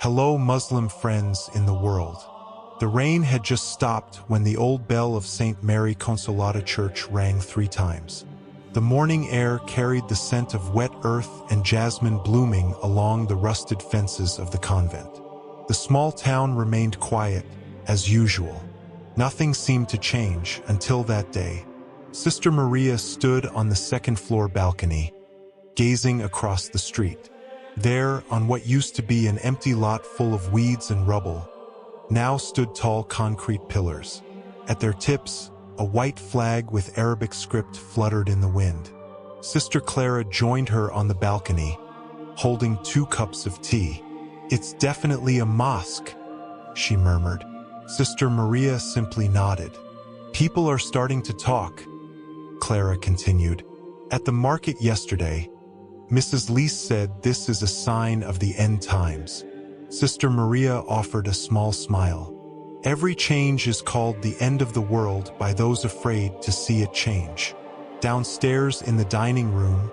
Hello, Muslim friends in the world. The rain had just stopped when the old bell of St. Mary Consolata Church rang 3 times. The morning air carried the scent of wet earth and jasmine blooming along the rusted fences of the convent. The small town remained quiet, as usual. Nothing seemed to change until that day. Sister Maria stood on the second-floor balcony, gazing across the street. There, on what used to be an empty lot full of weeds and rubble, now stood tall concrete pillars. At their tips, a white flag with Arabic script fluttered in the wind. Sister Clara joined her on the balcony, holding 2 cups of tea. "It's definitely a mosque," she murmured. Sister Maria simply nodded. "People are starting to talk," Clara continued. "At the market yesterday, Mrs. Leese said this is a sign of the end times." Sister Maria offered a small smile. "Every change is called the end of the world by those afraid to see it change." Downstairs in the dining room,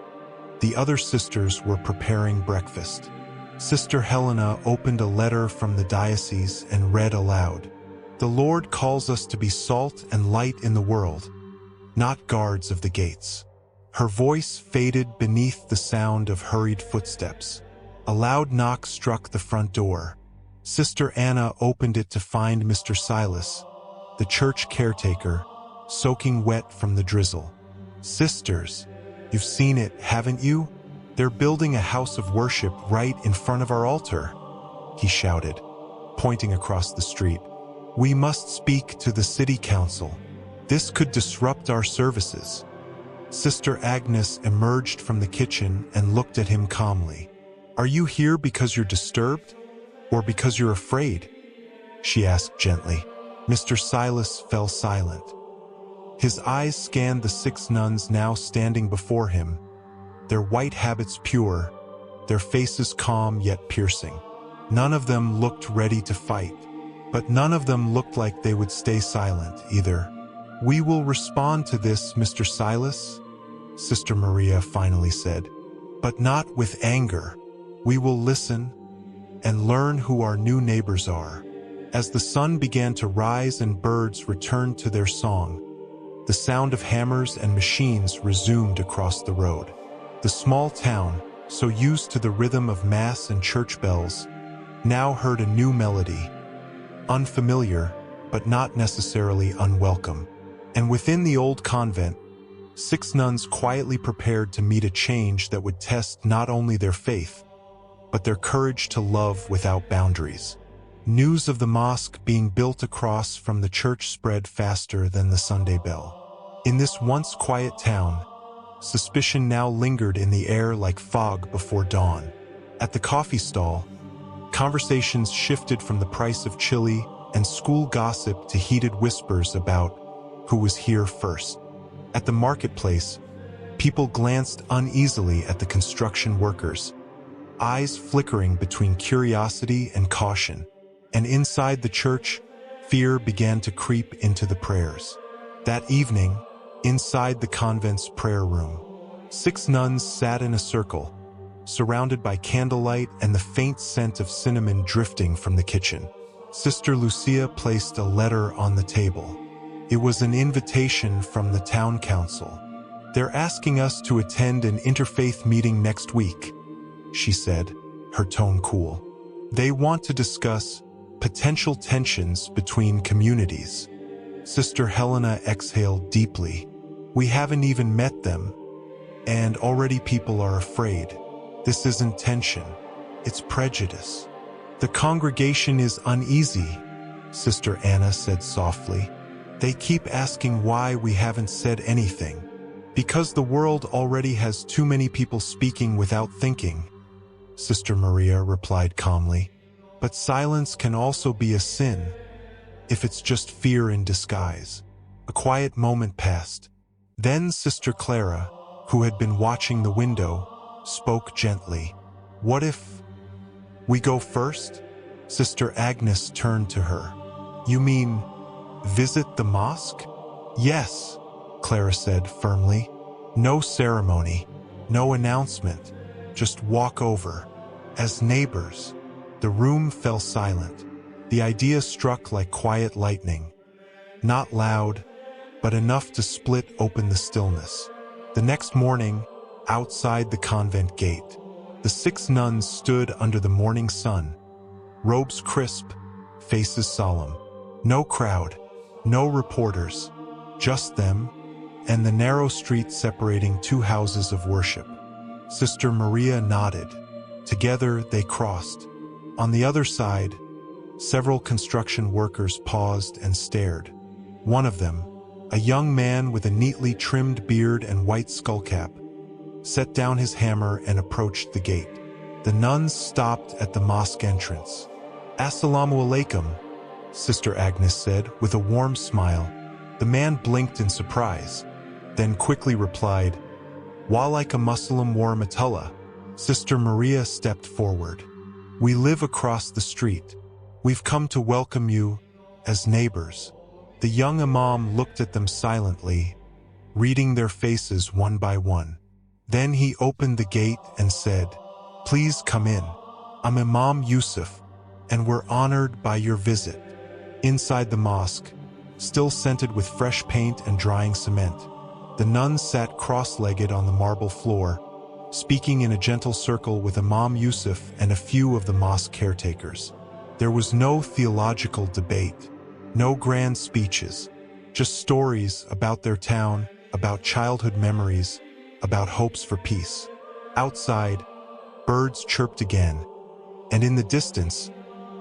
the other sisters were preparing breakfast. Sister Helena opened a letter from the diocese and read aloud. "The Lord calls us to be salt and light in the world, not guards of the gates." Her voice faded beneath the sound of hurried footsteps. A loud knock struck the front door. Sister Anna opened it to find Mr. Silas, the church caretaker, soaking wet from the drizzle. "Sisters, you've seen it, haven't you? They're building a house of worship right in front of our altar," he shouted, pointing across the street. "We must speak to the city council. This could disrupt our services." Sister Agnes emerged from the kitchen and looked at him calmly. "Are you here because you're disturbed? Or because you're afraid?" she asked gently. Mr. Silas fell silent. His eyes scanned the 6 nuns now standing before him, their white habits pure, their faces calm yet piercing. None of them looked ready to fight, but none of them looked like they would stay silent either. "We will respond to this, Mr. Silas," Sister Maria finally said, "but not with anger. We will listen and learn who our new neighbors are." As the sun began to rise and birds returned to their song, the sound of hammers and machines resumed across the road. The small town, so used to the rhythm of mass and church bells, now heard a new melody, unfamiliar, but not necessarily unwelcome. And within the old convent, 6 nuns quietly prepared to meet a change that would test not only their faith, but their courage to love without boundaries. News of the mosque being built across from the church spread faster than the Sunday bell. In this once quiet town, suspicion now lingered in the air like fog before dawn. At the coffee stall, conversations shifted from the price of chili and school gossip to heated whispers about who was here first. At the marketplace, people glanced uneasily at the construction workers, eyes flickering between curiosity and caution. And inside the church, fear began to creep into the prayers. That evening, inside the convent's prayer room, 6 nuns sat in a circle, surrounded by candlelight and the faint scent of cinnamon drifting from the kitchen. Sister Lucia placed a letter on the table. It was an invitation from the town council. "They're asking us to attend an interfaith meeting next week," she said, her tone cool. "They want to discuss potential tensions between communities." Sister Helena exhaled deeply. "We haven't even met them, and already people are afraid. This isn't tension, it's prejudice." "The congregation is uneasy," Sister Anna said softly. "They keep asking why we haven't said anything." "Because the world already has too many people speaking without thinking," Sister Maria replied calmly. "But silence can also be a sin, if it's just fear in disguise." A quiet moment passed. Then Sister Clara, who had been watching the window, spoke gently. "What if we go first?" Sister Agnes turned to her. "You mean visit the mosque?" "Yes," Clara said firmly. "No ceremony, no announcement. Just walk over, as neighbors, The room fell silent. The idea struck like quiet lightning. Not loud, but enough to split open the stillness. The next morning, outside the convent gate, the 6 nuns stood under the morning sun, robes crisp, faces solemn. No crowd, no reporters, just them and the narrow street separating 2 houses of worship. Sister Maria nodded. Together they crossed. On the other side, several construction workers paused and stared. One of them, a young man with a neatly trimmed beard and white skullcap, set down his hammer and approached the gate. The nuns stopped at the mosque entrance. "Assalamu alaikum," Sister Agnes said with a warm smile. The man blinked in surprise, then quickly replied, "Walaikum Muslim warahmatullah." Sister Maria stepped forward. "We live across the street. We've come to welcome you as neighbors." The young imam looked at them silently, reading their faces one by one. Then he opened the gate and said, "Please come in. I'm Imam Yusuf, and we're honored by your visit." Inside the mosque, still scented with fresh paint and drying cement, the nuns sat cross-legged on the marble floor, speaking in a gentle circle with Imam Yusuf and a few of the mosque caretakers. There was no theological debate, no grand speeches, just stories about their town, about childhood memories, about hopes for peace. Outside, birds chirped again, and in the distance,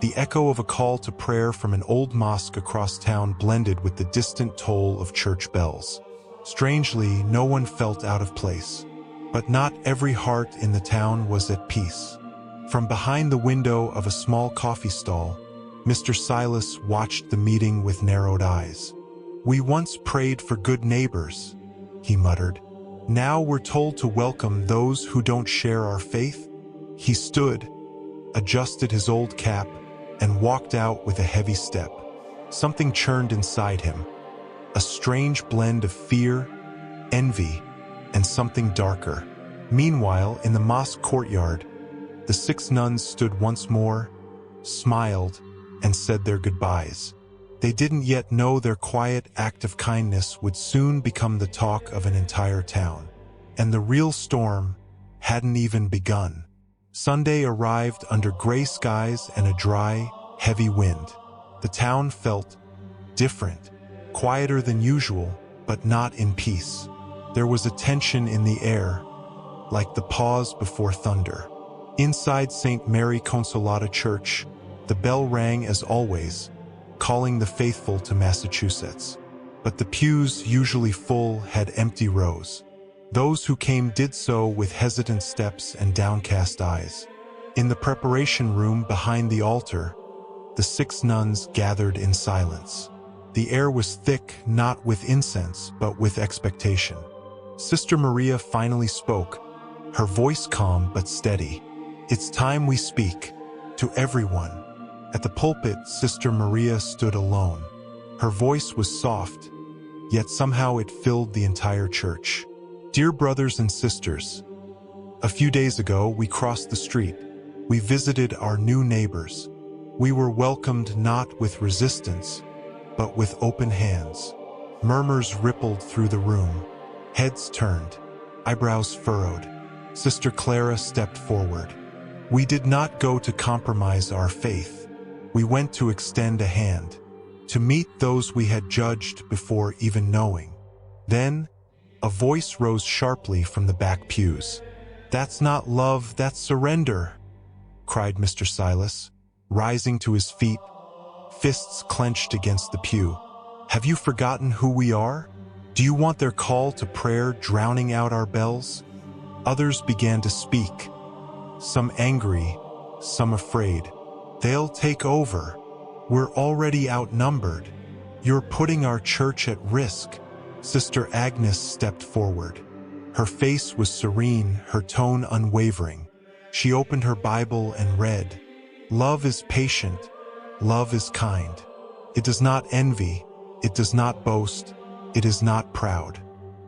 the echo of a call to prayer from an old mosque across town blended with the distant toll of church bells. Strangely, no one felt out of place. But not every heart in the town was at peace. From behind the window of a small coffee stall, Mr. Silas watched the meeting with narrowed eyes. "We once prayed for good neighbors," he muttered. "Now we're told to welcome those who don't share our faith." He stood, adjusted his old cap, and walked out with a heavy step. Something churned inside him, a strange blend of fear, envy, and something darker. Meanwhile, in the mosque courtyard, the 6 nuns stood once more, smiled, and said their goodbyes. They didn't yet know their quiet act of kindness would soon become the talk of an entire town. And the real storm hadn't even begun. Sunday arrived under gray skies and a dry, heavy wind. The town felt different, quieter than usual, but not in peace. There was a tension in the air, like the pause before thunder. Inside St. Mary Consolata Church, the bell rang as always, calling the faithful to Massachusetts. But the pews, usually full, had empty rows. Those who came did so with hesitant steps and downcast eyes. In the preparation room behind the altar, the 6 nuns gathered in silence. The air was thick, not with incense, but with expectation. Sister Maria finally spoke, her voice calm but steady. "It's time we speak, to everyone." At the pulpit, Sister Maria stood alone. Her voice was soft, yet somehow it filled the entire church. "Dear brothers and sisters, a few days ago we crossed the street. We visited our new neighbors. We were welcomed not with resistance, but with open hands." Murmurs rippled through the room. Heads turned, eyebrows furrowed. Sister Clara stepped forward. "We did not go to compromise our faith. We went to extend a hand, to meet those we had judged before even knowing." Then, a voice rose sharply from the back pews. "That's not love, that's surrender," cried Mr. Silas, rising to his feet, fists clenched against the pew. "Have you forgotten who we are? Do you want their call to prayer drowning out our bells?" Others began to speak, some angry, some afraid. "They'll take over. We're already outnumbered. You're putting our church at risk." Sister Agnes stepped forward. Her face was serene, her tone unwavering. She opened her Bible and read, "Love is patient. Love is kind. It does not envy. It does not boast. It is not proud.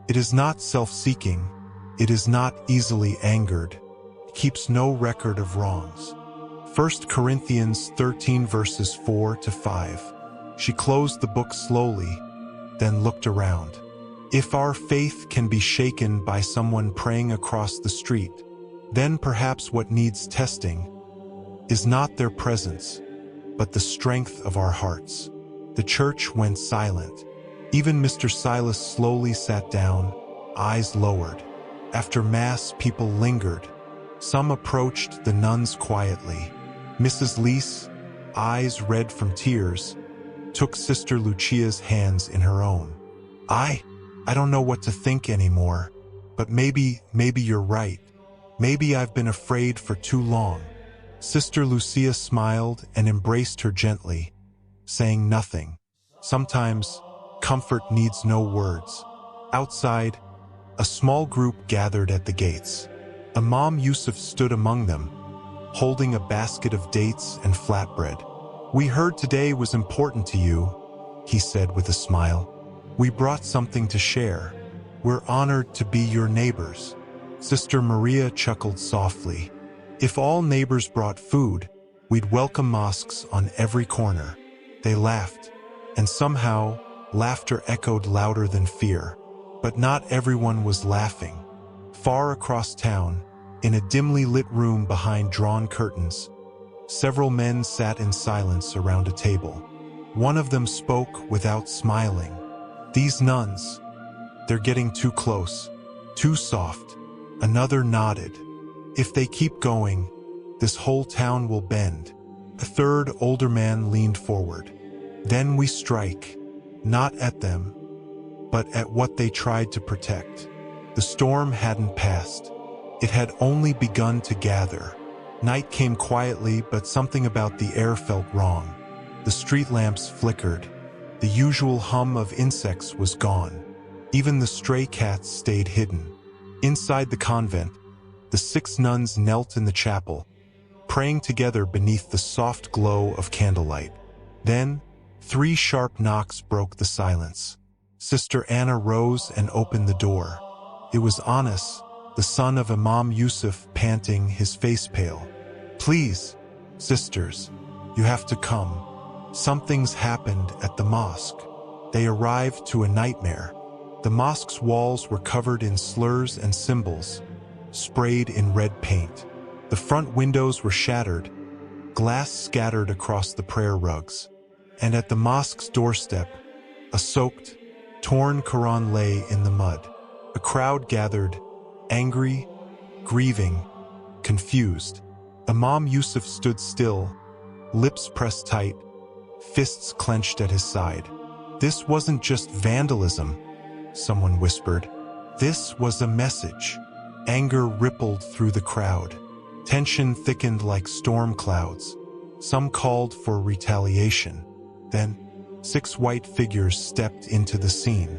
It is not self-seeking. It is not easily angered. It keeps no record of wrongs. 1 Corinthians 13 verses 4 to 5. She closed the book slowly, then looked around. If our faith can be shaken by someone praying across the street, then perhaps what needs testing is not their presence, but the strength of our hearts. The church went silent. Even Mr. Silas slowly sat down, eyes lowered. After Mass, people lingered. Some approached the nuns quietly. Mrs. Leese, eyes red from tears, took Sister Lucia's hands in her own. I don't know what to think anymore, but maybe you're right. Maybe I've been afraid for too long. Sister Lucia smiled and embraced her gently, saying nothing. Sometimes comfort needs no words. Outside, a small group gathered at the gates. Imam Yusuf stood among them, holding a basket of dates and flatbread. "We heard today was important to you," he said with a smile. "We brought something to share. We're honored to be your neighbors." Sister Maria chuckled softly. "If all neighbors brought food, we'd welcome mosques on every corner." They laughed, and somehow, laughter echoed louder than fear. But not everyone was laughing. Far across town, in a dimly lit room behind drawn curtains, several men sat in silence around a table. One of them spoke without smiling. "These nuns, they're getting too close, too soft." Another nodded. "If they keep going, this whole town will bend." A third older man leaned forward. "Then we strike, not at them, but at what they tried to protect." The storm hadn't passed. It had only begun to gather. Night came quietly, but something about the air felt wrong. The street lamps flickered. The usual hum of insects was gone. Even the stray cats stayed hidden. Inside the convent, the 6 nuns knelt in the chapel, praying together beneath the soft glow of candlelight. Then, 3 sharp knocks broke the silence. Sister Anna rose and opened the door. It was Anas, the son of Imam Yusuf, panting, his face pale. "Please, sisters, you have to come. Something's happened at the mosque." They arrived to a nightmare. The mosque's walls were covered in slurs and symbols, sprayed in red paint. The front windows were shattered, glass scattered across the prayer rugs. And at the mosque's doorstep, a soaked, torn Quran lay in the mud. A crowd gathered, angry, grieving, confused. Imam Yusuf stood still, lips pressed tight, fists clenched at his side. "This wasn't just vandalism," someone whispered. "This was a message." Anger rippled through the crowd. Tension thickened like storm clouds. Some called for retaliation. Then, 6 white figures stepped into the scene.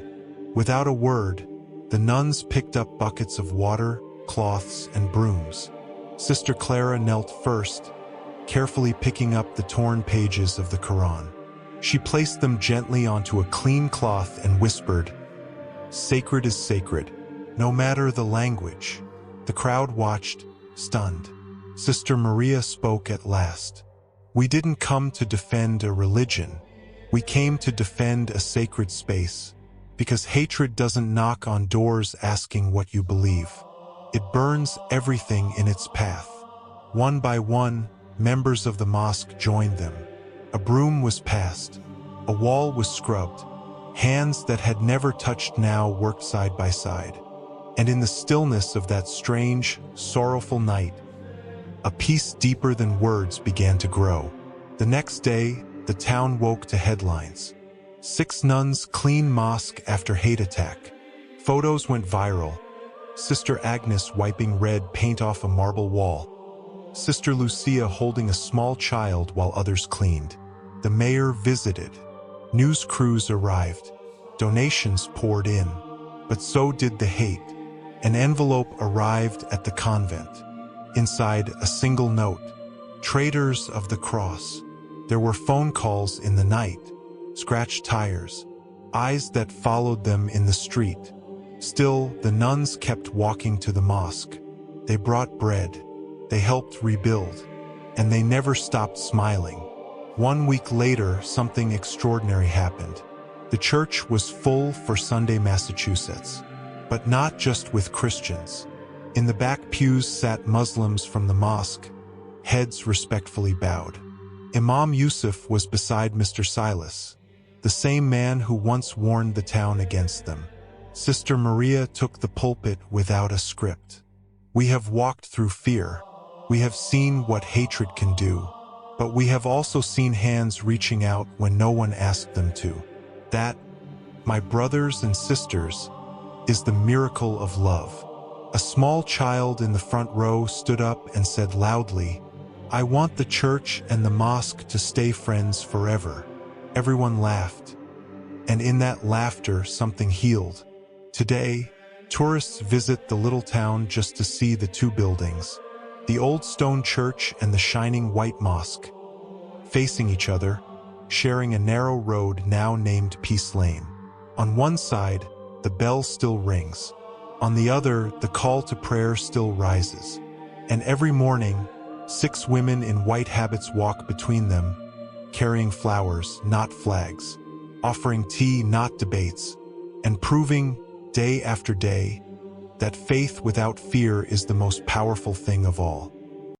Without a word, the nuns picked up buckets of water, cloths, and brooms. Sister Clara knelt first, carefully picking up the torn pages of the Quran. She placed them gently onto a clean cloth and whispered, "Sacred is sacred, no matter the language." The crowd watched, stunned. Sister Maria spoke at last. "We didn't come to defend a religion. We came to defend a sacred space, because hatred doesn't knock on doors asking what you believe. It burns everything in its path." One by one, members of the mosque joined them. A broom was passed. A wall was scrubbed. Hands that had never touched now worked side by side. And in the stillness of that strange, sorrowful night, a peace deeper than words began to grow. The next day, the town woke to headlines. 6 nuns clean mosque after hate attack. Photos went viral. Sister Agnes wiping red paint off a marble wall. Sister Lucia holding a small child while others cleaned. The mayor visited. News crews arrived. Donations poured in. But so did the hate. An envelope arrived at the convent. Inside, a single note. "Traitors of the cross." There were phone calls in the night. Scratched tires. Eyes that followed them in the street. Still, the nuns kept walking to the mosque. They brought bread. They helped rebuild. and they never stopped smiling. 1 week later, something extraordinary happened. The church was full for Sunday, Massachusetts, but not just with Christians. In the back pews sat Muslims from the mosque, heads respectfully bowed. Imam Yusuf was beside Mr. Silas, the same man who once warned the town against them. Sister Maria took the pulpit without a script. We have walked through fear. We have seen what hatred can do, but we have also seen hands reaching out when no one asked them to. That, my brothers and sisters, is the miracle of love. A small child in the front row stood up and said loudly, "I want the church and the mosque to stay friends forever." Everyone laughed, and in that laughter something healed. Today, tourists visit the little town just to see the two buildings, the old stone church and the shining white mosque, facing each other, sharing a narrow road now named Peace Lane. On one side, the bell still rings. On the other, the call to prayer still rises. And every morning, 6 women in white habits walk between them, carrying flowers, not flags, offering tea, not debates, and proving, day after day, that faith without fear is the most powerful thing of all.